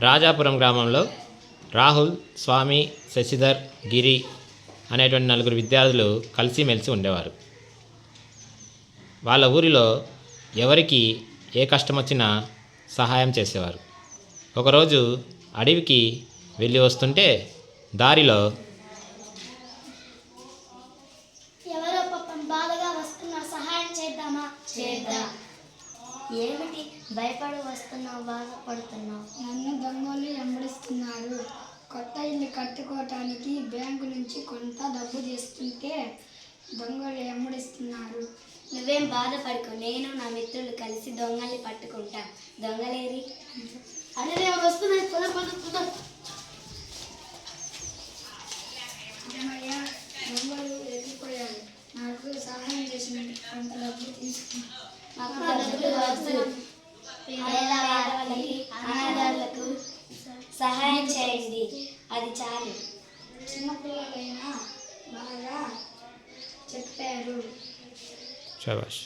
రాజాపురం గ్రామంలో రాహుల్, స్వామి, శశిధర్, గిరి అనేటువంటి నలుగురు విద్యార్థులు కలిసిమెలిసి ఉండేవారు. వాళ్ళ ఊరిలో ఎవరికి ఏ కష్టం వచ్చినా సహాయం చేసేవారు. ఒకరోజు అడవికి వెళ్ళి వస్తుంటే దారిలో ఎవరో పాపం బాధగా వస్తున్నారు, సహాయం చేద్దామా? చేద్దాం. ఏమిటి భయపడి వస్తున్నావు, బాధపడుతున్నావు? నన్ను దొంగలు వెంబడిస్తున్నారు. కొత్త ఇల్లు కట్టుకోవటానికి బ్యాంకు నుంచి కొంత డబ్బు తెస్తుంటే దొంగలు వెంబడిస్తున్నారు. నువ్వేం బాధపడుకో, నేను నా మిత్రులు కలిసి దొంగల్ని పట్టుకుంటాం. దొంగలేరి? అదే వస్తున్నాయి, అమ్మయ్య, దొంగలు వెళ్ళిపోయారు. నాకు సహాయం చేసిన కొంత డబ్బు తీసుకున్నాను. పేదవాళ్ళకి, అనాథాలకు సహాయం చేయండి, అది చాలు. చిన్నపిల్లలైనా బాగా చెప్పారు. శభాష్.